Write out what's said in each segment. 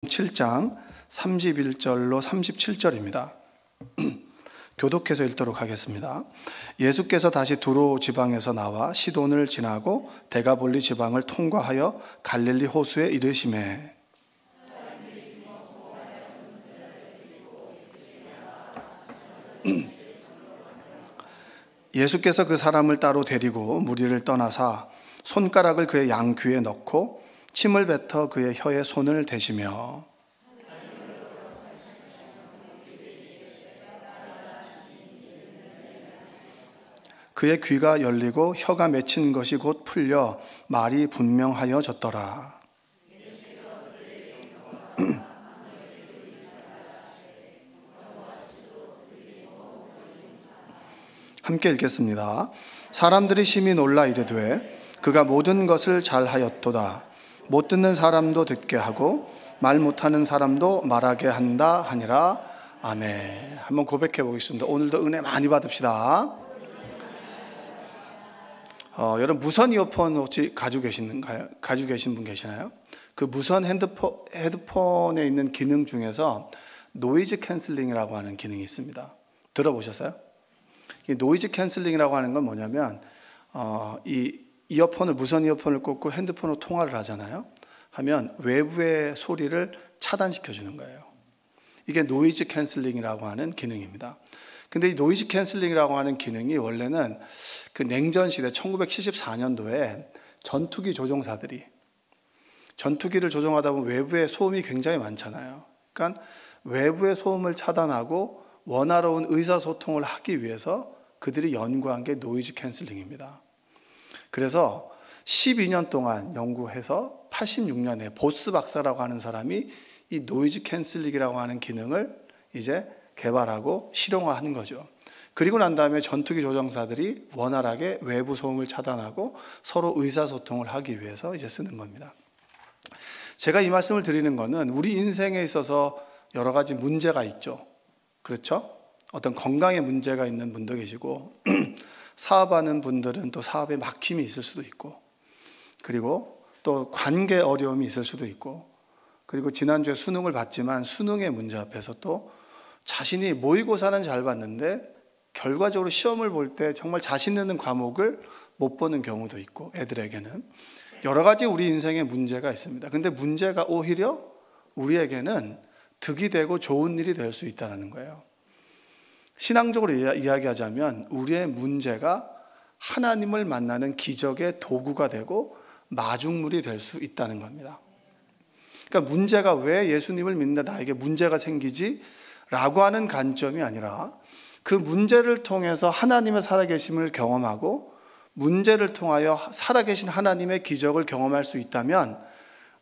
7장 31절로 37절입니다. 교독해서 읽도록 하겠습니다. 예수께서 다시 두로 지방에서 나와 시돈을 지나고 데가볼리 지방을 통과하여 갈릴리 호수에 이르시매 예수께서 그 사람을 따로 데리고 무리를 떠나사 손가락을 그의 양귀에 넣고 침을 뱉어 그의 혀에 손을 대시며 그의 귀가 열리고 혀가 맺힌 것이 곧 풀려 말이 분명하여졌더라. 함께 읽겠습니다. 사람들이 심히 놀라 이르되 그가 모든 것을 잘하였도다. 못 듣는 사람도 듣게 하고 말 못하는 사람도 말하게 한다 하니라. 아멘. 한번 고백해 보겠습니다. 오늘도 은혜 많이 받읍시다. 여러분 무선 이어폰 혹시 가지고 계신가요? 가지고 계신 분 계시나요? 그 무선 헤드폰에 있는 기능 중에서 노이즈 캔슬링이라고 하는 기능이 있습니다. 들어보셨어요? 이 노이즈 캔슬링이라고 하는 건 뭐냐면 이 이어폰을 무선 이어폰을 꽂고 핸드폰으로 통화를 하잖아요. 하면 외부의 소리를 차단시켜 주는 거예요. 이게 노이즈 캔슬링이라고 하는 기능입니다. 근데 이 노이즈 캔슬링이라고 하는 기능이 원래는 그 냉전 시대 1974년도에 전투기 조종사들이 전투기를 조종하다 보면 외부의 소음이 굉장히 많잖아요. 그러니까 외부의 소음을 차단하고 원활한 의사소통을 하기 위해서 그들이 연구한 게 노이즈 캔슬링입니다. 그래서 12년 동안 연구해서 86년에 보스 박사라고 하는 사람이 이 노이즈 캔슬링이라고 하는 기능을 이제 개발하고 실용화하는 거죠. 그리고 난 다음에 전투기 조종사들이 원활하게 외부 소음을 차단하고 서로 의사소통을 하기 위해서 이제 쓰는 겁니다. 제가 이 말씀을 드리는 거는 우리 인생에 있어서 여러 가지 문제가 있죠. 그렇죠? 어떤 건강에 문제가 있는 분도 계시고 사업하는 분들은 또 사업에 막힘이 있을 수도 있고 그리고 또 관계 어려움이 있을 수도 있고 그리고 지난주에 수능을 봤지만 수능의 문제 앞에서 또 자신이 모의고사는 잘 봤는데 결과적으로 시험을 볼 때 정말 자신 있는 과목을 못 보는 경우도 있고 애들에게는 여러 가지 우리 인생에 문제가 있습니다. 근데 문제가 오히려 우리에게는 득이 되고 좋은 일이 될 수 있다는 거예요. 신앙적으로 이야기하자면 우리의 문제가 하나님을 만나는 기적의 도구가 되고 마중물이 될 수 있다는 겁니다. 그러니까 문제가 왜 예수님을 믿는다 나에게 문제가 생기지? 라고 하는 관점이 아니라 그 문제를 통해서 하나님의 살아계심을 경험하고 문제를 통하여 살아계신 하나님의 기적을 경험할 수 있다면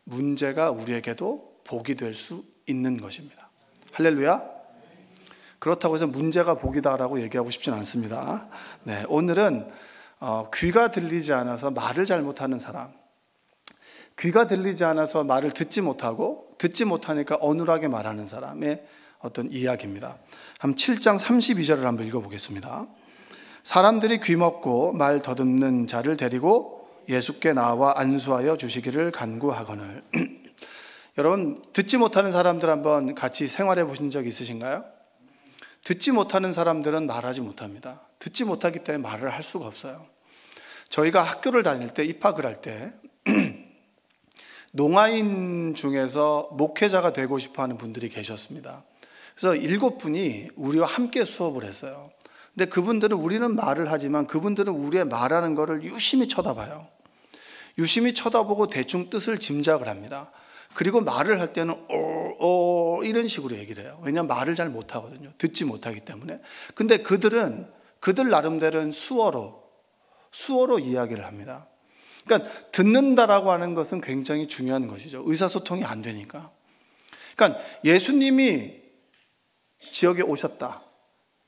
문제가 우리에게도 복이 될 수 있는 것입니다. 할렐루야. 그렇다고 해서 문제가 복이다라고 얘기하고 싶진 않습니다. 네, 오늘은 귀가 들리지 않아서 말을 잘못하는 사람, 귀가 들리지 않아서 말을 듣지 못하고 듣지 못하니까 어눌하게 말하는 사람의 어떤 이야기입니다. 한번 7장 32절을 한번 읽어보겠습니다. 사람들이 귀먹고 말 더듬는 자를 데리고 예수께 나와 안수하여 주시기를 간구하거늘. 여러분 듣지 못하는 사람들 한번 같이 생활해 보신 적 있으신가요? 듣지 못하는 사람들은 말하지 못합니다. 듣지 못하기 때문에 말을 할 수가 없어요. 저희가 학교를 다닐 때 입학을 할 때 농아인 중에서 목회자가 되고 싶어하는 분들이 계셨습니다. 그래서 7분이 우리와 함께 수업을 했어요. 근데 그분들은 우리는 말을 하지만 그분들은 우리의 말하는 거를 유심히 쳐다봐요. 유심히 쳐다보고 대충 뜻을 짐작을 합니다. 그리고 말을 할 때는 이런 식으로 얘기를 해요. 왜냐하면 말을 잘 못하거든요. 듣지 못하기 때문에. 근데 그들 나름대로는 수어로 이야기를 합니다. 그러니까 듣는다라고 하는 것은 굉장히 중요한 것이죠. 의사소통이 안 되니까. 그러니까 예수님이 지역에 오셨다.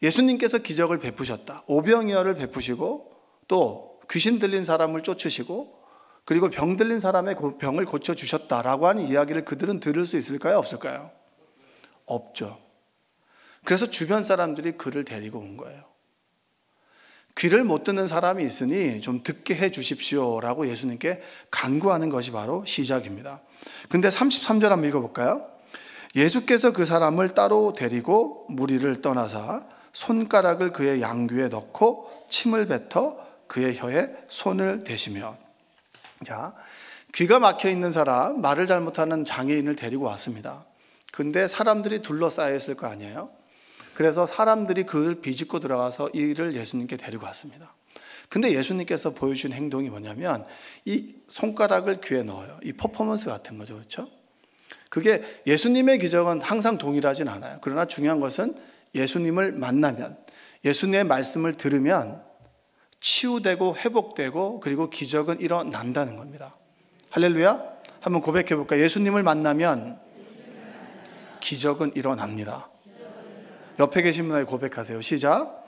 예수님께서 기적을 베푸셨다. 오병이어를 베푸시고 또 귀신 들린 사람을 쫓으시고 그리고 병 들린 사람의 병을 고쳐주셨다라고 하는 이야기를 그들은 들을 수 있을까요? 없을까요? 없죠. 그래서 주변 사람들이 그를 데리고 온 거예요. 귀를 못 듣는 사람이 있으니 좀 듣게 해 주십시오라고 예수님께 간구하는 것이 바로 시작입니다. 근데 33절 한번 읽어볼까요? 예수께서 그 사람을 따로 데리고 무리를 떠나사 손가락을 그의 양귀에 넣고 침을 뱉어 그의 혀에 손을 대시며. 자, 귀가 막혀 있는 사람, 말을 잘못하는 장애인을 데리고 왔습니다. 근데 사람들이 둘러싸여 있을 거 아니에요? 그래서 사람들이 그를 비집고 들어가서 이를 예수님께 데리고 왔습니다. 근데 예수님께서 보여준 행동이 뭐냐면 이 손가락을 귀에 넣어요. 이 퍼포먼스 같은 거죠. 그렇죠? 그게 예수님의 기적은 항상 동일하진 않아요. 그러나 중요한 것은 예수님을 만나면, 예수님의 말씀을 들으면 치유되고 회복되고 그리고 기적은 일어난다는 겁니다. 할렐루야. 한번 고백해 볼까요? 예수님을 만나면 기적은 일어납니다. 옆에 계신 분에게 고백하세요. 시작.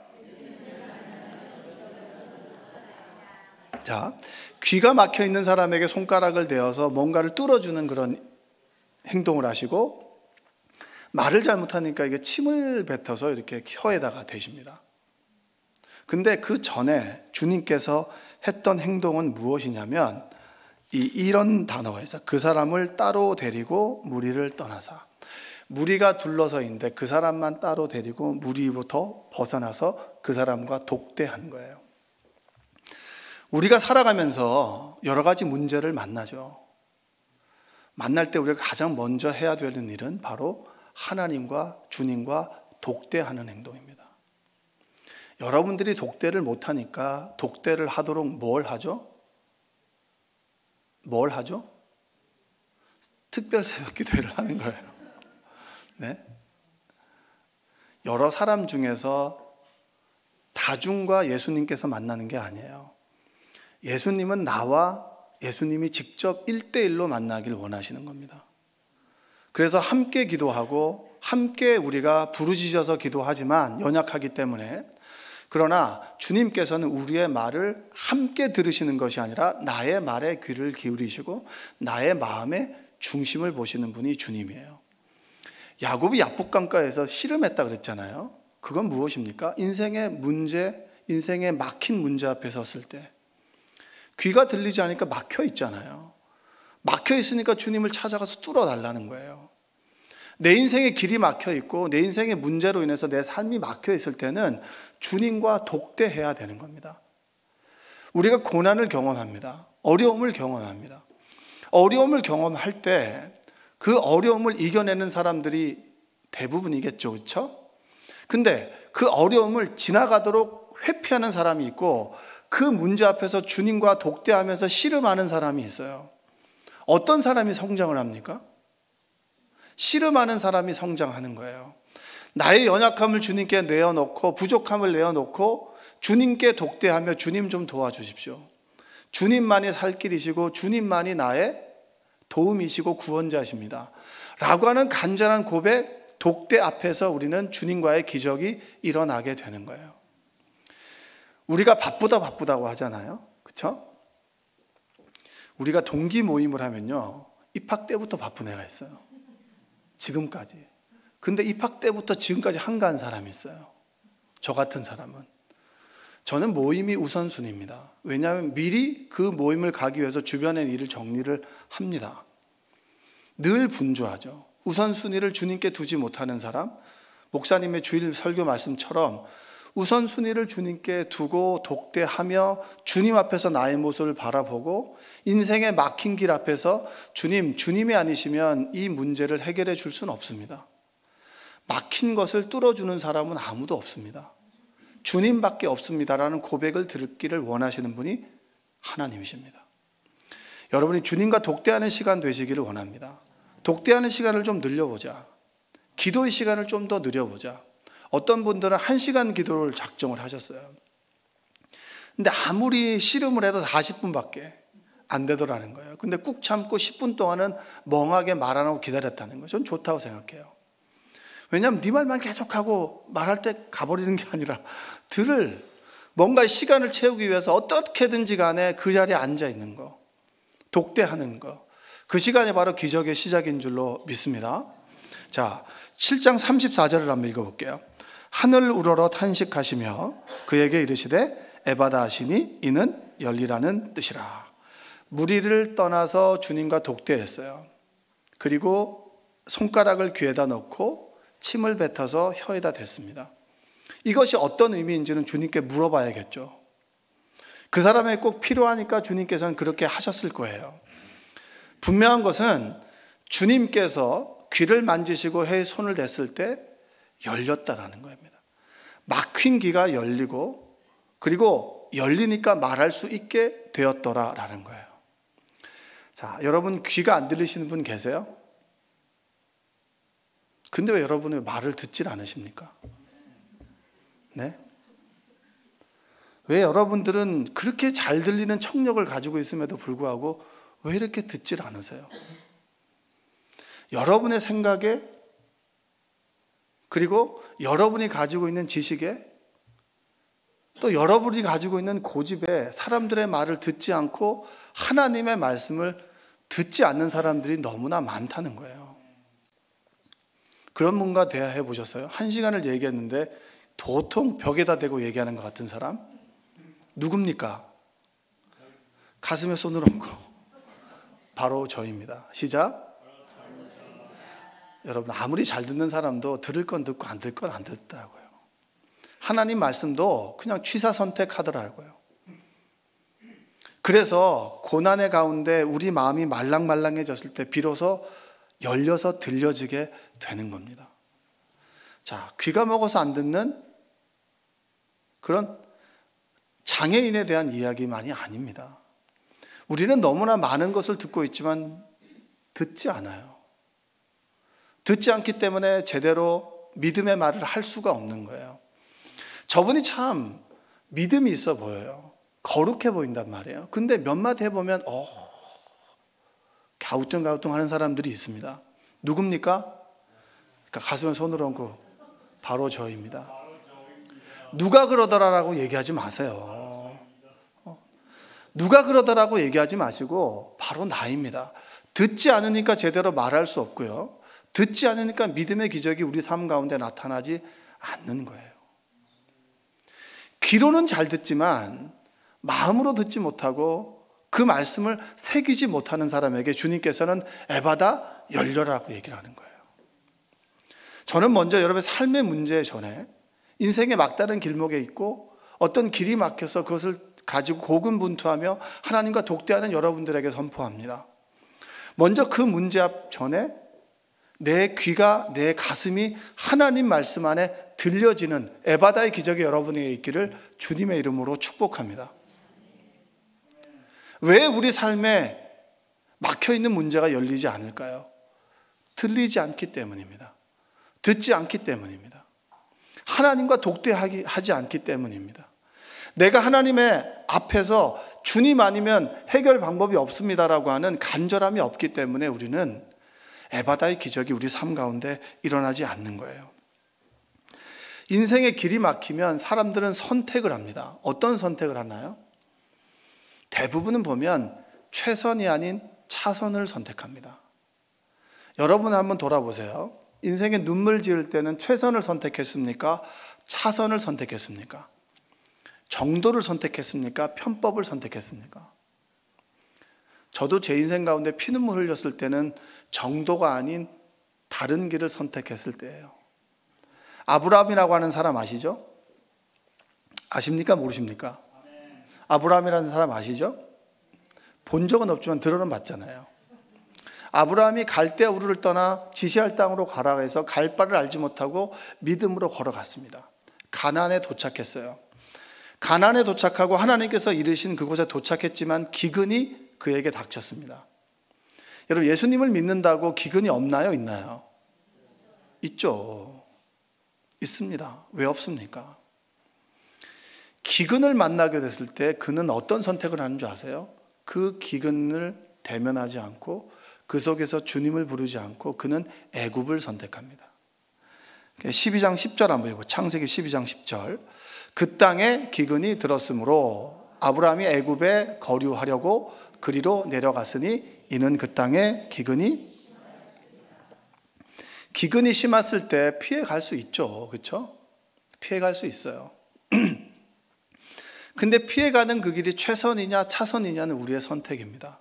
자, 귀가 막혀 있는 사람에게 손가락을 대어서 뭔가를 뚫어주는 그런 행동을 하시고, 말을 잘못하니까 이게 침을 뱉어서 이렇게 혀에다가 대십니다. 근데 그 전에 주님께서 했던 행동은 무엇이냐면 이런 단어가 있어요. 그 사람을 따로 데리고 무리를 떠나사. 무리가 둘러서 있는데 그 사람만 따로 데리고 무리부터 벗어나서 그 사람과 독대한 거예요. 우리가 살아가면서 여러 가지 문제를 만나죠. 만날 때 우리가 가장 먼저 해야 되는 일은 바로 하나님과 주님과 독대하는 행동입니다. 여러분들이 독대를 못하니까 독대를 하도록 뭘 하죠? 뭘 하죠? 특별 새벽 기도회를 하는 거예요. 네? 여러 사람 중에서 다중과 예수님께서 만나는 게 아니에요. 예수님은 나와 예수님이 직접 1대1로 만나길 원하시는 겁니다. 그래서 함께 기도하고 함께 우리가 부르짖어서 기도하지만 연약하기 때문에, 그러나 주님께서는 우리의 말을 함께 들으시는 것이 아니라 나의 말에 귀를 기울이시고 나의 마음의 중심을 보시는 분이 주님이에요. 야곱이 야복강가에서 씨름했다 그랬잖아요. 그건 무엇입니까? 인생의 문제, 인생의 막힌 문제 앞에 섰을 때 귀가 들리지 않으니까 막혀 있잖아요. 막혀 있으니까 주님을 찾아가서 뚫어달라는 거예요. 내 인생의 길이 막혀 있고 내 인생의 문제로 인해서 내 삶이 막혀 있을 때는 주님과 독대해야 되는 겁니다. 우리가 고난을 경험합니다. 어려움을 경험합니다. 어려움을 경험할 때 그 어려움을 이겨내는 사람들이 대부분이겠죠. 그렇죠? 근데 그 어려움을 지나가도록 회피하는 사람이 있고 그 문제 앞에서 주님과 독대하면서 씨름하는 사람이 있어요. 어떤 사람이 성장을 합니까? 씨름하는 사람이 성장하는 거예요. 나의 연약함을 주님께 내어놓고 부족함을 내어놓고 주님께 독대하며 주님 좀 도와주십시오. 주님만이 살 길이시고 주님만이 나의 도움이시고 구원자십니다. 라고 하는 간절한 고백, 독대 앞에서 우리는 주님과의 기적이 일어나게 되는 거예요. 우리가 바쁘다고 하잖아요. 그렇죠? 우리가 동기 모임을 하면요, 입학 때부터 바쁜 애가 있어요. 지금까지. 근데 입학 때부터 지금까지 한가한 사람이 있어요. 저 같은 사람은. 저는 모임이 우선순위입니다. 왜냐하면 미리 그 모임을 가기 위해서 주변의 일을 정리를 합니다. 늘 분주하죠. 우선순위를 주님께 두지 못하는 사람, 목사님의 주일 설교 말씀처럼 우선순위를 주님께 두고 독대하며 주님 앞에서 나의 모습을 바라보고 인생의 막힌 길 앞에서 주님이 아니시면 이 문제를 해결해 줄 수는 없습니다. 막힌 것을 뚫어주는 사람은 아무도 없습니다. 주님밖에 없습니다라는 고백을 듣기를 원하시는 분이 하나님이십니다. 여러분이 주님과 독대하는 시간 되시기를 원합니다. 독대하는 시간을 좀 늘려보자. 기도의 시간을 좀 더 늘려보자. 어떤 분들은 1시간 기도를 작정을 하셨어요. 근데 아무리 씨름을 해도 40분밖에 안 되더라는 거예요. 근데 꾹 참고 10분 동안은 멍하게 말 안 하고 기다렸다는 거죠. 전 좋다고 생각해요. 왜냐하면 네 말만 계속하고 말할 때 가버리는 게 아니라 뭔가 시간을 채우기 위해서 어떻게든지 간에 그 자리에 앉아 있는 거, 독대하는 거, 그 시간이 바로 기적의 시작인 줄로 믿습니다. 자, 7장 34절을 한번 읽어볼게요. 하늘 우러러 탄식하시며 그에게 이르시되 에바다 하시니 이는 열리라는 뜻이라. 무리를 떠나서 주님과 독대했어요. 그리고 손가락을 귀에다 넣고 침을 뱉어서 혀에다 댔습니다. 이것이 어떤 의미인지는 주님께 물어봐야겠죠. 그 사람에게 꼭 필요하니까 주님께서는 그렇게 하셨을 거예요. 분명한 것은 주님께서 귀를 만지시고 혀에 손을 댔을 때 열렸다라는 겁니다. 막힌 귀가 열리고 그리고 열리니까 말할 수 있게 되었더라라는 거예요. 자, 여러분 귀가 안 들리시는 분 계세요? 근데 왜 여러분은 말을 듣질 않으십니까? 네? 왜 여러분들은 그렇게 잘 들리는 청력을 가지고 있음에도 불구하고 왜 이렇게 듣질 않으세요? 여러분의 생각에 그리고 여러분이 가지고 있는 지식에 또 여러분이 가지고 있는 고집에 사람들의 말을 듣지 않고 하나님의 말씀을 듣지 않는 사람들이 너무나 많다는 거예요. 그런 분과 대화해 보셨어요? 1시간을 얘기했는데 도통 벽에다 대고 얘기하는 것 같은 사람? 누굽니까? 가슴에 손을 얹고 바로 저입니다. 시작. 여러분 아무리 잘 듣는 사람도 들을 건 듣고 안 들을 건 안 듣더라고요. 하나님 말씀도 그냥 취사 선택하더라고요. 그래서 고난의 가운데 우리 마음이 말랑말랑해졌을 때 비로소 열려서 들려지게 되는 겁니다. 자, 귀가 먹어서 안 듣는 그런 장애인에 대한 이야기만이 아닙니다. 우리는 너무나 많은 것을 듣고 있지만 듣지 않아요. 듣지 않기 때문에 제대로 믿음의 말을 할 수가 없는 거예요. 저분이 참 믿음이 있어 보여요. 거룩해 보인단 말이에요. 근데 몇 마디 해보면 갸우뚱갸우뚱 하는 사람들이 있습니다. 누굽니까? 그러니까 가슴에 손을 얹고 바로 저입니다. 누가 그러더라라고 얘기하지 마세요. 누가 그러더라고 얘기하지 마시고 바로 나입니다. 듣지 않으니까 제대로 말할 수 없고요. 듣지 않으니까 믿음의 기적이 우리 삶 가운데 나타나지 않는 거예요. 귀로는 잘 듣지만 마음으로 듣지 못하고 그 말씀을 새기지 못하는 사람에게 주님께서는 에바다 열려라고 얘기를 하는 거예요. 저는 먼저 여러분의 삶의 문제 전에 인생의 막다른 길목에 있고 어떤 길이 막혀서 그것을 가지고 고군분투하며 하나님과 독대하는 여러분들에게 선포합니다. 먼저 그 문제 앞 전에 내 귀가 내 가슴이 하나님 말씀 안에 들려지는 에바다의 기적이 여러분에게 있기를 주님의 이름으로 축복합니다. 왜 우리 삶에 막혀있는 문제가 열리지 않을까요? 들리지 않기 때문입니다. 듣지 않기 때문입니다. 하나님과 독대하지 않기 때문입니다. 내가 하나님의 앞에서 주님 아니면 해결 방법이 없습니다라고 하는 간절함이 없기 때문에 우리는 에바다의 기적이 우리 삶 가운데 일어나지 않는 거예요. 인생의 길이 막히면 사람들은 선택을 합니다. 어떤 선택을 하나요? 대부분은 보면 최선이 아닌 차선을 선택합니다. 여러분 한번 돌아보세요. 인생에 눈물 지을 때는 최선을 선택했습니까? 차선을 선택했습니까? 정도를 선택했습니까? 편법을 선택했습니까? 저도 제 인생 가운데 피눈물 흘렸을 때는 정도가 아닌 다른 길을 선택했을 때예요. 아브라함이라고 하는 사람 아시죠? 아십니까? 모르십니까? 아브라함이라는 사람 아시죠? 본 적은 없지만 들어는 봤잖아요. 아브라함이 갈대아 우르를 떠나 지시할 땅으로 가라 해서 갈 바를 알지 못하고 믿음으로 걸어갔습니다. 가나안에 도착했어요. 가나안에 도착하고 하나님께서 이르신 그곳에 도착했지만 기근이 그에게 닥쳤습니다. 여러분 예수님을 믿는다고 기근이 없나요? 있나요? 있죠. 있습니다. 왜 없습니까? 기근을 만나게 됐을 때 그는 어떤 선택을 하는 줄 아세요? 그 기근을 대면하지 않고 그 속에서 주님을 부르지 않고 그는 애굽을 선택합니다. 12장 10절 한번 읽고 창세기 12장 10절 그 땅에 기근이 들었으므로 아브라함이 애굽에 거류하려고 그리로 내려갔으니 이는 그 땅에 기근이 심했을 때 피해 갈 수 있죠. 그렇죠? 피해 갈 수 있어요. 근데 피해가는 그 길이 최선이냐 차선이냐는 우리의 선택입니다.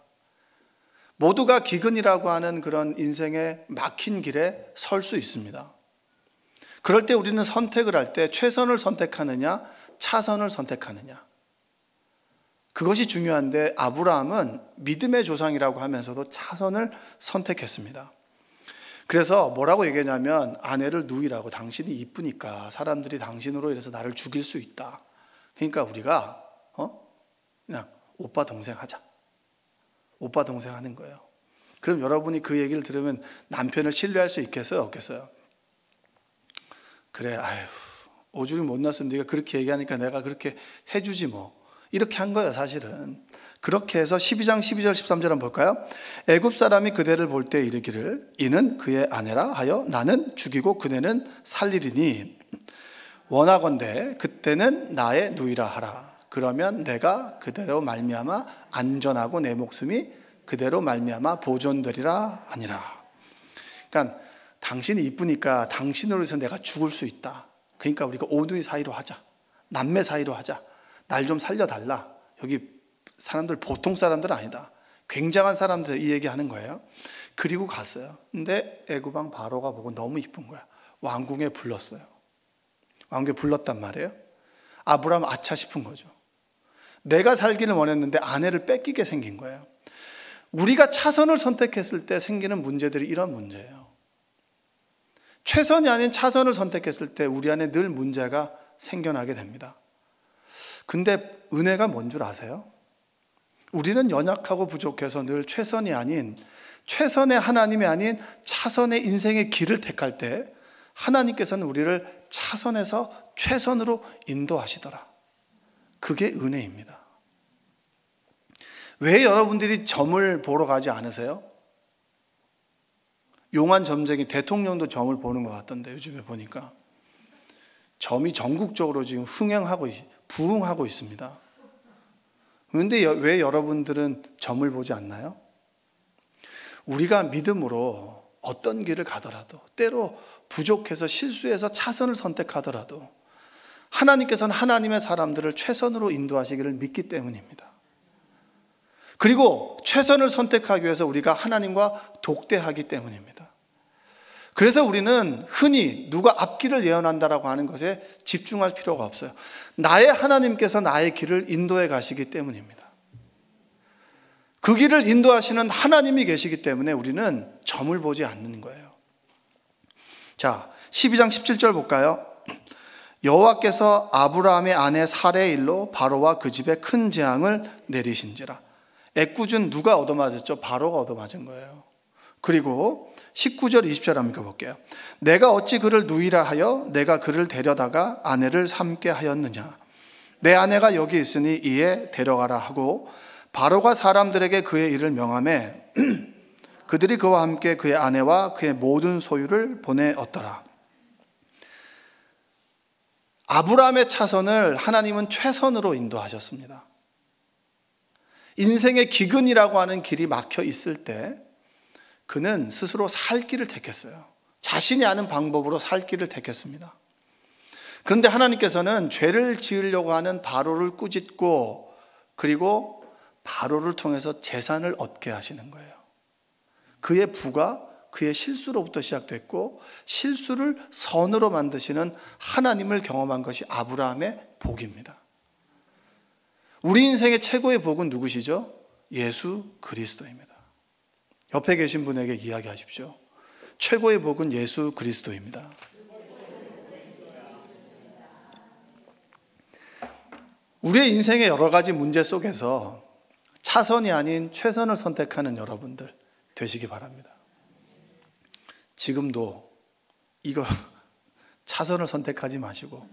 모두가 기근이라고 하는 그런 인생의 막힌 길에 설 수 있습니다. 그럴 때 우리는 선택을 할 때 최선을 선택하느냐, 차선을 선택하느냐. 그것이 중요한데 아브라함은 믿음의 조상이라고 하면서도 차선을 선택했습니다. 그래서 뭐라고 얘기하냐면 아내를 누이라고, 당신이 이쁘니까 사람들이 당신으로 인해서 나를 죽일 수 있다. 그러니까 우리가 그냥 오빠 동생 하자. 오빠 동생 하는 거예요. 그럼 여러분이 그 얘기를 들으면 남편을 신뢰할 수 있겠어요? 없겠어요? 그래, 아휴, 오줌이 못 났으면 네가 그렇게 얘기하니까 내가 그렇게 해주지 뭐. 이렇게 한 거예요, 사실은. 그렇게 해서 12장 12절 13절 한번 볼까요? 애굽 사람이 그대를 볼 때 이르기를 이는 그의 아내라 하여 나는 죽이고 그네는 살리리니 원하건대 그때는 나의 누이라 하라. 그러면 내가 그대로 말미암아 안전하고 내 목숨이 그대로 말미암아 보존되리라 하니라. 그러니까 당신이 이쁘니까 당신으로 해서 내가 죽을 수 있다. 그러니까 우리가 오누이 사이로 하자. 남매 사이로 하자. 날 좀 살려달라. 여기 사람들 보통 사람들 아니다. 굉장한 사람들 이 얘기하는 거예요. 그리고 갔어요. 근데 애굽왕 바로가 보고 너무 이쁜 거야. 왕궁에 불렀어요. 왕궁에 불렀단 말이에요. 아브라함 아차 싶은 거죠. 내가 살기를 원했는데 아내를 뺏기게 생긴 거예요. 우리가 차선을 선택했을 때 생기는 문제들이 이런 문제예요. 최선이 아닌 차선을 선택했을 때 우리 안에 늘 문제가 생겨나게 됩니다. 근데 은혜가 뭔 줄 아세요? 우리는 연약하고 부족해서 늘 최선이 아닌, 최선의 하나님이 아닌 차선의 인생의 길을 택할 때 하나님께서는 우리를 차선에서 최선으로 인도하시더라. 그게 은혜입니다. 왜 여러분들이 점을 보러 가지 않으세요? 용한 점쟁이 대통령도 점을 보는 것 같던데 요즘에 보니까 점이 전국적으로 지금 부흥하고 있습니다. 그런데 왜 여러분들은 점을 보지 않나요? 우리가 믿음으로 어떤 길을 가더라도, 때로 부족해서 실수해서 차선을 선택하더라도 하나님께서는 하나님의 사람들을 최선으로 인도하시기를 믿기 때문입니다. 그리고 최선을 선택하기 위해서 우리가 하나님과 독대하기 때문입니다. 그래서 우리는 흔히 누가 앞길을 예언한다라고 하는 것에 집중할 필요가 없어요. 나의 하나님께서 나의 길을 인도해 가시기 때문입니다. 그 길을 인도하시는 하나님이 계시기 때문에 우리는 점을 보지 않는 거예요. 자, 12장 17절 볼까요? 여호와께서 아브라함의 아내 사레의 일로 바로와 그 집에 큰 재앙을 내리신지라. 애꿎은 누가 얻어맞았죠? 바로가 얻어맞은 거예요. 그리고 19절 20절 한번 읽어볼게요. 내가 어찌 그를 누이라 하여 내가 그를 데려다가 아내를 삼게 하였느냐. 내 아내가 여기 있으니 이에 데려가라 하고 바로가 사람들에게 그의 일을 명하매 그들이 그와 함께 그의 아내와 그의 모든 소유를 보내었더라. 아브라함의 차선을 하나님은 최선으로 인도하셨습니다. 인생의 기근이라고 하는 길이 막혀 있을 때 그는 스스로 살 길을 택했어요. 자신이 아는 방법으로 살 길을 택했습니다. 그런데 하나님께서는 죄를 지으려고 하는 바로를 꾸짖고 그리고 바로를 통해서 재산을 얻게 하시는 거예요. 그의 부가 그의 실수로부터 시작됐고 실수를 선으로 만드시는 하나님을 경험한 것이 아브라함의 복입니다. 우리 인생의 최고의 복은 누구시죠? 예수 그리스도입니다. 옆에 계신 분에게 이야기하십시오. 최고의 복은 예수 그리스도입니다. 우리의 인생의 여러 가지 문제 속에서 차선이 아닌 최선을 선택하는 여러분들 되시기 바랍니다. 지금도 이거 차선을 선택하지 마시고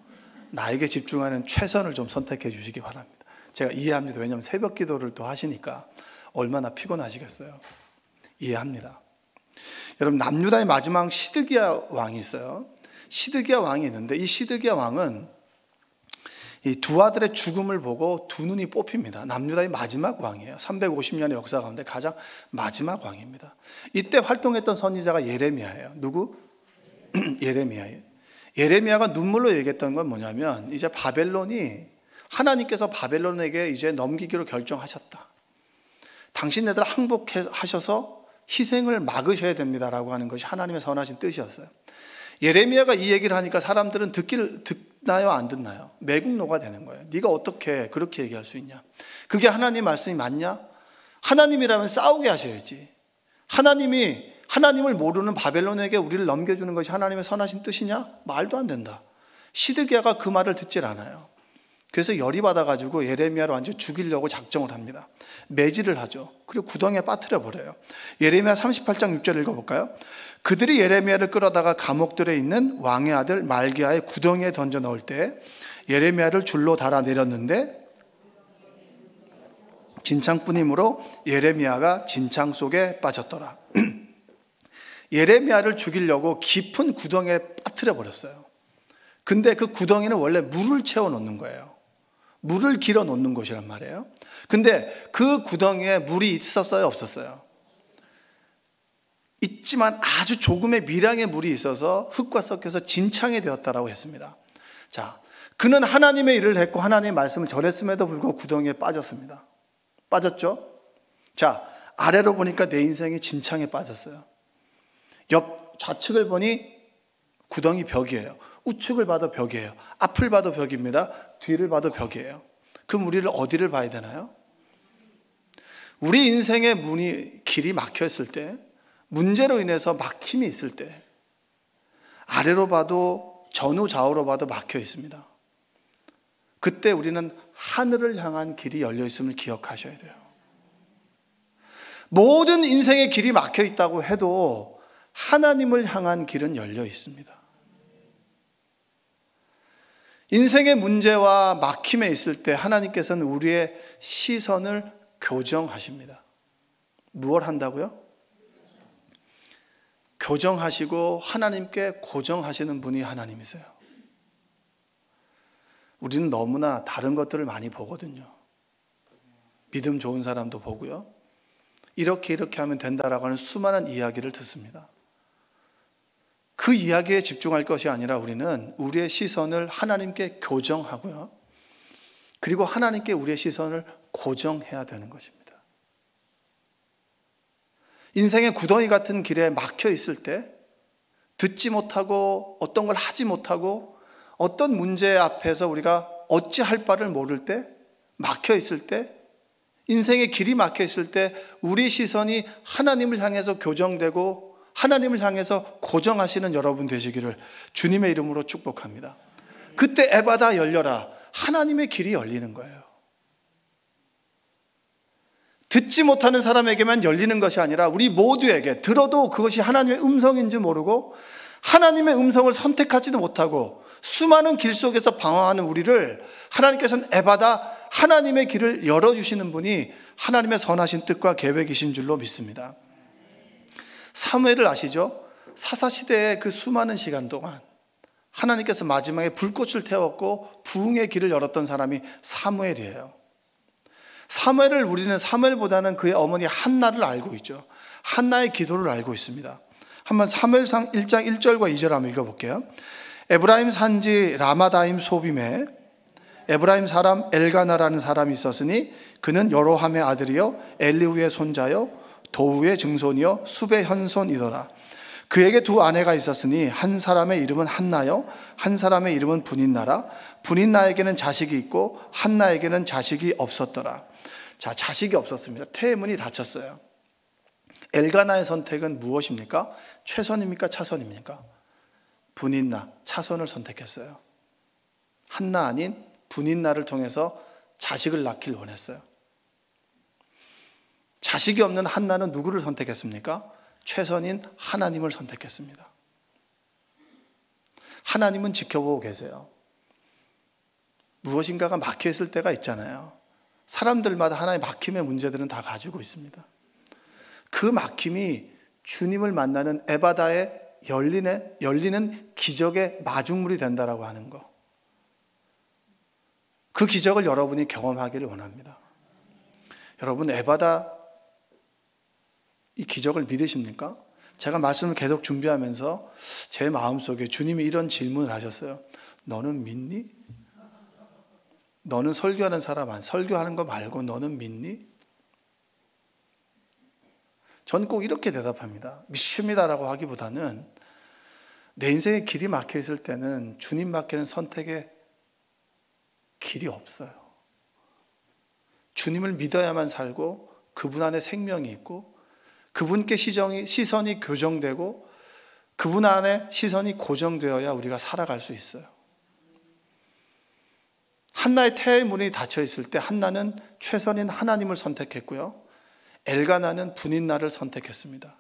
나에게 집중하는 최선을 좀 선택해 주시기 바랍니다. 제가 이해합니다. 왜냐하면 새벽 기도를 또 하시니까 얼마나 피곤하시겠어요. 이해합니다. 여러분, 남유다의 마지막 시드기야 왕이 있어요. 시드기야 왕이 있는데 이 시드기야 왕은 이 두 아들의 죽음을 보고 두 눈이 뽑힙니다. 남유다의 마지막 왕이에요. 350년의 역사 가운데 가장 마지막 왕입니다. 이때 활동했던 선지자가 예레미야예요. 누구? 예레미야예요. 예레미야가 눈물로 얘기했던 건 뭐냐면 이제 바벨론이 하나님께서 바벨론에게 이제 넘기기로 결정하셨다. 당신네들 항복하셔서 희생을 막으셔야 됩니다라고 하는 것이 하나님의 선하신 뜻이었어요. 예레미야가 이 얘기를 하니까 사람들은 듣나요, 안 듣나요? 매국노가 되는 거예요. 네가 어떻게 그렇게 얘기할 수 있냐? 그게 하나님 말씀이 맞냐? 하나님이라면 싸우게 하셔야지. 하나님을 모르는 바벨론에게 우리를 넘겨주는 것이 하나님의 선하신 뜻이냐? 말도 안 된다. 시드기야가 그 말을 듣질 않아요. 그래서 열이 받아가지고 예레미야를 완전히 죽이려고 작정을 합니다. 매질을 하죠. 그리고 구덩이에 빠뜨려 버려요. 예레미야 38장 6절 읽어볼까요? 그들이 예레미야를 끌어다가 감옥들에 있는 왕의 아들 말기야의 구덩이에 던져 넣을 때 예레미야를 줄로 달아 내렸는데 진창뿐이므로 예레미야가 진창 속에 빠졌더라. 예레미야를 죽이려고 깊은 구덩이에 빠뜨려 버렸어요. 근데 그 구덩이는 원래 물을 채워 놓는 거예요. 물을 길어 놓는 곳이란 말이에요. 근데 그 구덩이에 물이 있었어요, 없었어요? 있지만 아주 조금의 미량의 물이 있어서 흙과 섞여서 진창이 되었다라고 했습니다. 자, 그는 하나님의 일을 했고 하나님의 말씀을 전했음에도 불구하고 구덩이에 빠졌습니다. 빠졌죠? 자, 아래로 보니까 내 인생이 진창에 빠졌어요. 좌측을 보니 구덩이 벽이에요. 우측을 봐도 벽이에요. 앞을 봐도 벽입니다. 뒤를 봐도 벽이에요. 그럼 우리를 어디를 봐야 되나요? 우리 인생의 길이 막혀 있을 때, 문제로 인해서 막힘이 있을 때, 아래로 봐도 전후 좌우로 봐도 막혀 있습니다. 그때 우리는 하늘을 향한 길이 열려 있음을 기억하셔야 돼요. 모든 인생의 길이 막혀 있다고 해도 하나님을 향한 길은 열려 있습니다. 인생의 문제와 막힘에 있을 때 하나님께서는 우리의 시선을 교정하십니다. 무엇 한다고요? 교정하시고 하나님께 고정하시는 분이 하나님이세요. 우리는 너무나 다른 것들을 많이 보거든요. 믿음 좋은 사람도 보고요. 이렇게 하면 된다라고 하는 수많은 이야기를 듣습니다. 그 이야기에 집중할 것이 아니라 우리는 우리의 시선을 하나님께 교정하고요. 그리고 하나님께 우리의 시선을 고정해야 되는 것입니다. 인생의 구덩이 같은 길에 막혀 있을 때, 듣지 못하고 어떤 걸 하지 못하고 어떤 문제 앞에서 우리가 어찌할 바를 모를 때, 막혀 있을 때, 인생의 길이 막혀 있을 때 우리 시선이 하나님을 향해서 교정되고 하나님을 향해서 고정하시는 여러분 되시기를 주님의 이름으로 축복합니다. 그때 에바다 열려라. 하나님의 길이 열리는 거예요. 듣지 못하는 사람에게만 열리는 것이 아니라 우리 모두에게, 들어도 그것이 하나님의 음성인지 모르고 하나님의 음성을 선택하지도 못하고 수많은 길 속에서 방황하는 우리를 하나님께서는 에바다, 하나님의 길을 열어주시는 분이 하나님의 선하신 뜻과 계획이신 줄로 믿습니다. 사무엘을 아시죠? 사사시대의 그 수많은 시간 동안 하나님께서 마지막에 불꽃을 태웠고 부흥의 길을 열었던 사람이 사무엘이에요. 사무엘을 우리는 사무엘보다는 그의 어머니 한나를 알고 있죠. 한나의 기도를 알고 있습니다. 한번 사무엘상 1장 1절과 2절 한번 읽어볼게요. 에브라임 산지 라마다임 소빔에 에브라임 사람 엘가나라는 사람이 있었으니 그는 여로함의 아들이요 엘리후의 손자요 도우의 증손이요 숲의 현손이더라. 그에게 두 아내가 있었으니 한 사람의 이름은 한나요 한 사람의 이름은 분인나라. 분인나에게는 자식이 있고 한나에게는 자식이 없었더라. 자, 자식이 없었습니다. 태문이 닫혔어요. 엘가나의 선택은 무엇입니까? 최선입니까? 차선입니까? 분인나, 차선을 선택했어요. 한나 아닌 분인나를 통해서 자식을 낳기를 원했어요. 자식이 없는 한나는 누구를 선택했습니까? 최선인 하나님을 선택했습니다. 하나님은 지켜보고 계세요. 무엇인가가 막혀있을 때가 있잖아요. 사람들마다 하나의 막힘의 문제들은 다 가지고 있습니다. 그 막힘이 주님을 만나는 에바다의 열리는 기적의 마중물이 된다라고 하는 거. 그 기적을 여러분이 경험하기를 원합니다. 여러분, 에바다 이 기적을 믿으십니까? 제가 말씀을 계속 준비하면서 제 마음속에 주님이 이런 질문을 하셨어요. 너는 믿니? 너는 설교하는 사람 설교하는 거 말고 너는 믿니? 저는 꼭 이렇게 대답합니다. 믿습니다라고 하기보다는 내 인생에 길이 막혀 있을 때는 주님 밖에는 선택의 길이 없어요. 주님을 믿어야만 살고 그분 안에 생명이 있고 그분께 시선이 교정되고 그분 안에 시선이 고정되어야 우리가 살아갈 수 있어요. 한나의 태의 문이 닫혀 있을 때 한나는 최선인 하나님을 선택했고요. 엘가나는 분인나를 선택했습니다.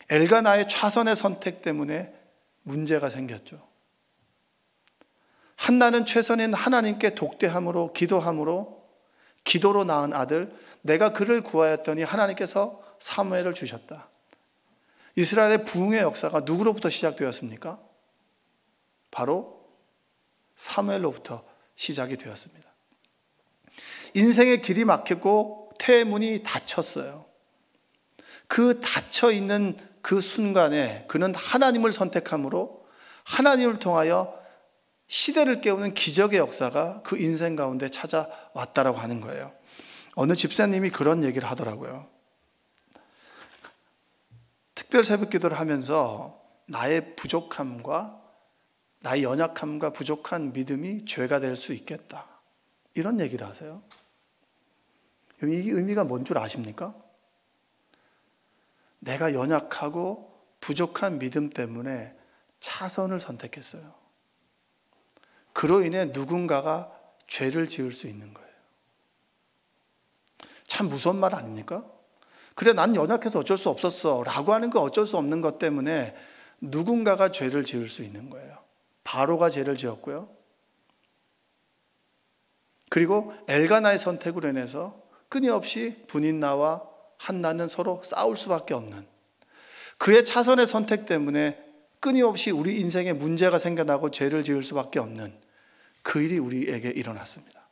엘가나의 차선의 선택 때문에 문제가 생겼죠. 한나는 최선인 하나님께 독대함으로 기도함으로 기도로 낳은 아들, 내가 그를 구하였더니 하나님께서 사무엘을 주셨다. 이스라엘의 부흥의 역사가 누구로부터 시작되었습니까? 바로 사무엘로부터 시작이 되었습니다. 인생의 길이 막히고 태의 문이 닫혔어요. 그 닫혀 있는 그 순간에 그는 하나님을 선택함으로 하나님을 통하여 시대를 깨우는 기적의 역사가 그 인생 가운데 찾아왔다라고 하는 거예요. 어느 집사님이 그런 얘기를 하더라고요. 특별 새벽 기도를 하면서 나의 부족함과 나의 연약함과 부족한 믿음이 죄가 될 수 있겠다, 이런 얘기를 하세요. 이 의미가 뭔 줄 아십니까? 내가 연약하고 부족한 믿음 때문에 차선을 선택했어요. 그로 인해 누군가가 죄를 지을 수 있는 거예요. 참 무서운 말 아닙니까? 그래, 난 연약해서 어쩔 수 없었어 라고 하는 거, 어쩔 수 없는 것 때문에 누군가가 죄를 지을 수 있는 거예요. 바로가 죄를 지었고요. 그리고 엘가나의 선택으로 인해서 끊임없이 분인나와 한나는 서로 싸울 수밖에 없는, 그의 차선의 선택 때문에 끊임없이 우리 인생에 문제가 생겨나고 죄를 지을 수밖에 없는 그 일이 우리에게 일어났습니다.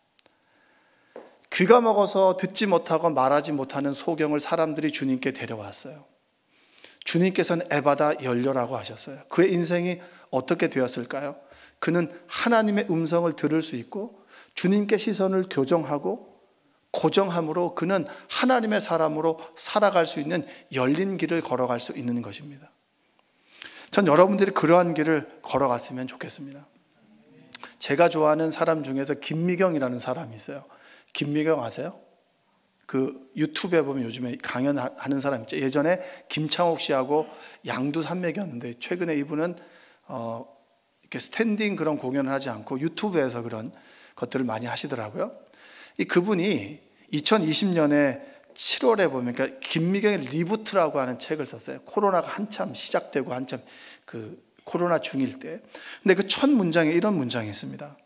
귀가 먹어서 듣지 못하고 말하지 못하는 소경을 사람들이 주님께 데려왔어요. 주님께서는 에바다 열려라고 하셨어요. 그의 인생이 어떻게 되었을까요? 그는 하나님의 음성을 들을 수 있고 주님께 시선을 교정하고 고정함으로 그는 하나님의 사람으로 살아갈 수 있는 열린 길을 걸어갈 수 있는 것입니다. 전 여러분들이 그러한 길을 걸어갔으면 좋겠습니다. 제가 좋아하는 사람 중에서 김미경이라는 사람이 있어요. 김미경 아세요? 그 유튜브에 보면 요즘에 강연하는 사람 있죠. 예전에 김창옥 씨하고 양두산맥이었는데 최근에 이분은 이렇게 스탠딩 그런 공연을 하지 않고 유튜브에서 그런 것들을 많이 하시더라고요. 그분이 2020년에 7월에 보면, 그러니까 김미경의 리부트라고 하는 책을 썼어요. 코로나가 한참 시작되고 한참 그 코로나 중일 때. 근데 그 첫 문장에 이런 문장이 있습니다.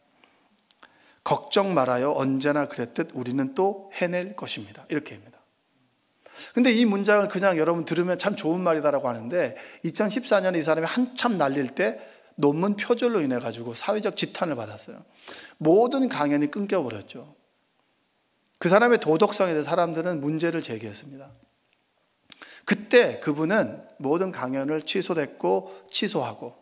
걱정 말아요. 언제나 그랬듯 우리는 또 해낼 것입니다. 이렇게입니다. 근데 이 문장을 그냥 여러분 들으면 참 좋은 말이다라고 하는데 2014년에 이 사람이 한참 날릴 때 논문 표절로 인해 가지고 사회적 지탄을 받았어요. 모든 강연이 끊겨버렸죠. 그 사람의 도덕성에 대해 사람들은 문제를 제기했습니다. 그때 그분은 모든 강연을 취소하고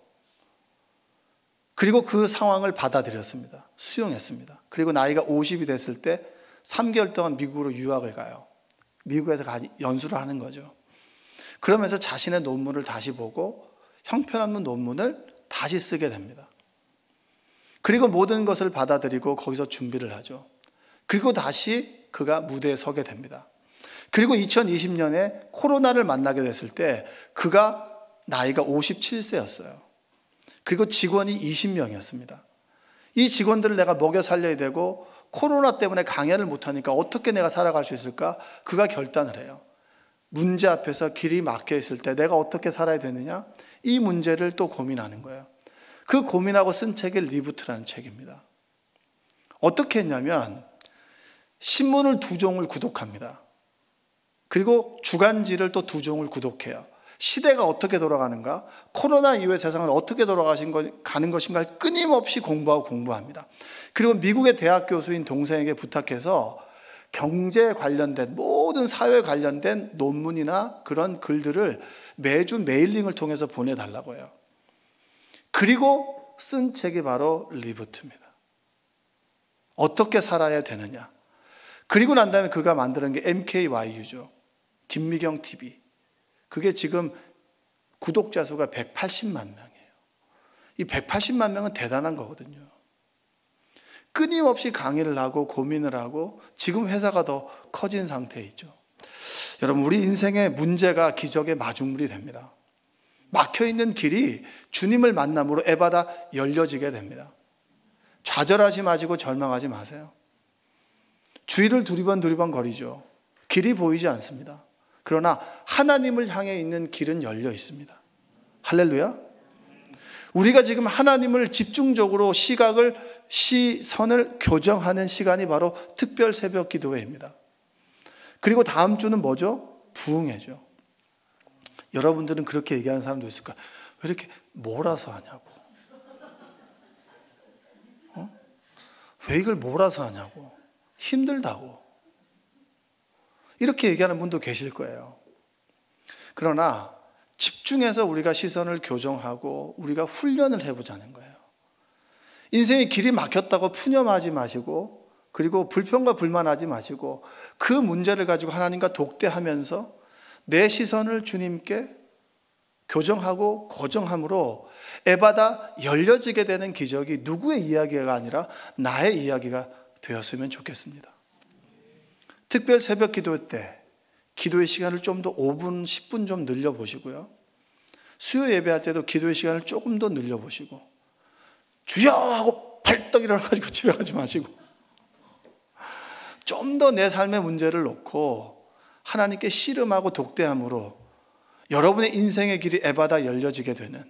그리고 그 상황을 받아들였습니다. 수용했습니다. 그리고 나이가 50이 됐을 때 3개월 동안 미국으로 유학을 가요. 미국에서 연수를 하는 거죠. 그러면서 자신의 논문을 다시 보고 형편없는 논문을 다시 쓰게 됩니다. 그리고 모든 것을 받아들이고 거기서 준비를 하죠. 그리고 다시 그가 무대에 서게 됩니다. 그리고 2020년에 코로나를 만나게 됐을 때 그가 나이가 57세였어요. 그리고 직원이 20명이었습니다. 이 직원들을 내가 먹여 살려야 되고 코로나 때문에 강연을 못하니까 어떻게 내가 살아갈 수 있을까? 그가 결단을 해요. 문제 앞에서 길이 막혀 있을 때 내가 어떻게 살아야 되느냐? 이 문제를 또 고민하는 거예요. 그 고민하고 쓴 책이 리부트라는 책입니다. 어떻게 했냐면 신문을 2종을 구독합니다. 그리고 주간지를 또 2종을 구독해요. 시대가 어떻게 돌아가는가, 코로나 이후의 세상을 어떻게 가는 것인가 끊임없이 공부합니다. 그리고 미국의 대학 교수인 동생에게 부탁해서 경제 관련된 모든 사회 관련된 논문이나 그런 글들을 매주 메일링을 통해서 보내달라고 해요. 그리고 쓴 책이 바로 리부트입니다. 어떻게 살아야 되느냐. 그리고 난 다음에 그가 만드는 게 MKYU죠. 김미경 TV. 그게 지금 구독자 수가 180만 명이에요. 이 180만 명은 대단한 거거든요. 끊임없이 강의를 하고 고민을 하고 지금 회사가 더 커진 상태에 있죠. 여러분, 우리 인생의 문제가 기적의 마중물이 됩니다. 막혀있는 길이 주님을 만남으로 에바다 열려지게 됩니다. 좌절하지 마시고 절망하지 마세요. 주위를 두리번 거리죠. 길이 보이지 않습니다. 그러나 하나님을 향해 있는 길은 열려 있습니다. 할렐루야. 우리가 지금 하나님을 집중적으로 시선을 교정하는 시간이 바로 특별 새벽 기도회입니다. 그리고 다음 주는 뭐죠? 부흥회죠. 여러분들은 그렇게 얘기하는 사람도 있을까? 왜 이렇게 몰아서 하냐고. 왜 이걸 몰아서 하냐고. 힘들다고. 이렇게 얘기하는 분도 계실 거예요. 그러나 집중해서 우리가 시선을 교정하고 우리가 훈련을 해보자는 거예요. 인생의 길이 막혔다고 푸념하지 마시고, 그리고 불평과 불만하지 마시고, 그 문제를 가지고 하나님과 독대하면서 내 시선을 주님께 교정하고 고정함으로 에바다 열려지게 되는 기적이 누구의 이야기가 아니라 나의 이야기가 되었으면 좋겠습니다. 특별 새벽 기도 때 기도의 시간을 좀 더 5분, 10분 좀 늘려보시고요. 수요 예배할 때도 기도의 시간을 조금 더 늘려보시고, 주여 하고 벌떡 일어나가지고 집에 가지 마시고, 좀 더 내 삶의 문제를 놓고 하나님께 씨름하고 독대함으로 여러분의 인생의 길이 에바다 열려지게 되는,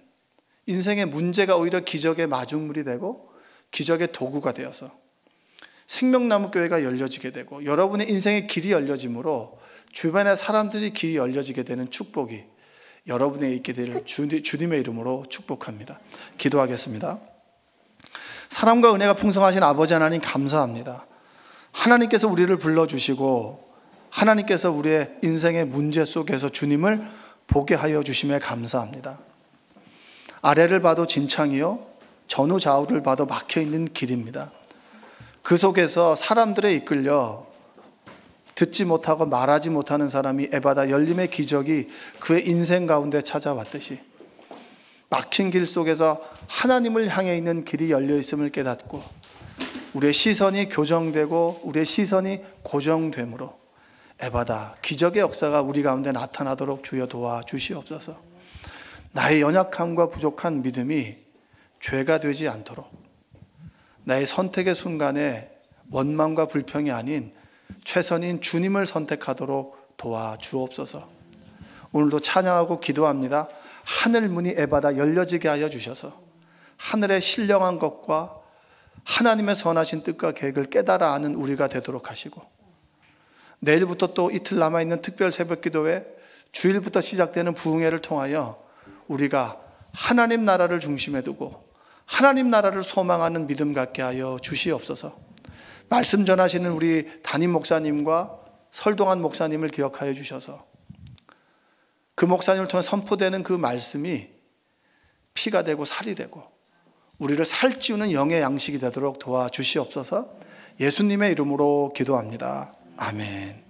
인생의 문제가 오히려 기적의 마중물이 되고 기적의 도구가 되어서 생명나무 교회가 열려지게 되고 여러분의 인생의 길이 열려짐으로 주변의 사람들이 길이 열려지게 되는 축복이 여러분에 있게 될 주님의 이름으로 축복합니다. 기도하겠습니다. 사랑과 은혜가 풍성하신 아버지 하나님, 감사합니다. 하나님께서 우리를 불러주시고 하나님께서 우리의 인생의 문제 속에서 주님을 보게 하여 주심에 감사합니다. 아래를 봐도 진창이요 전후 좌우를 봐도 막혀있는 길입니다. 그 속에서 사람들에 이끌려 듣지 못하고 말하지 못하는 사람이 에바다 열림의 기적이 그의 인생 가운데 찾아왔듯이 막힌 길 속에서 하나님을 향해 있는 길이 열려 있음을 깨닫고 우리의 시선이 교정되고 우리의 시선이 고정됨으로 에바다 기적의 역사가 우리 가운데 나타나도록 주여 도와주시옵소서. 나의 연약함과 부족한 믿음이 죄가 되지 않도록 나의 선택의 순간에 원망과 불평이 아닌 최선인 주님을 선택하도록 도와주옵소서. 오늘도 찬양하고 기도합니다. 하늘 문이 에바다 열려지게 하여 주셔서 하늘의 신령한 것과 하나님의 선하신 뜻과 계획을 깨달아 아는 우리가 되도록 하시고, 내일부터 또 이틀 남아있는 특별 새벽기도회, 주일부터 시작되는 부흥회를 통하여 우리가 하나님 나라를 중심에 두고 하나님 나라를 소망하는 믿음 갖게 하여 주시옵소서. 말씀 전하시는 우리 담임 목사님과 설동환 목사님을 기억하여 주셔서 그 목사님을 통해 선포되는 그 말씀이 피가 되고 살이 되고 우리를 살찌우는 영의 양식이 되도록 도와주시옵소서. 예수님의 이름으로 기도합니다. 아멘.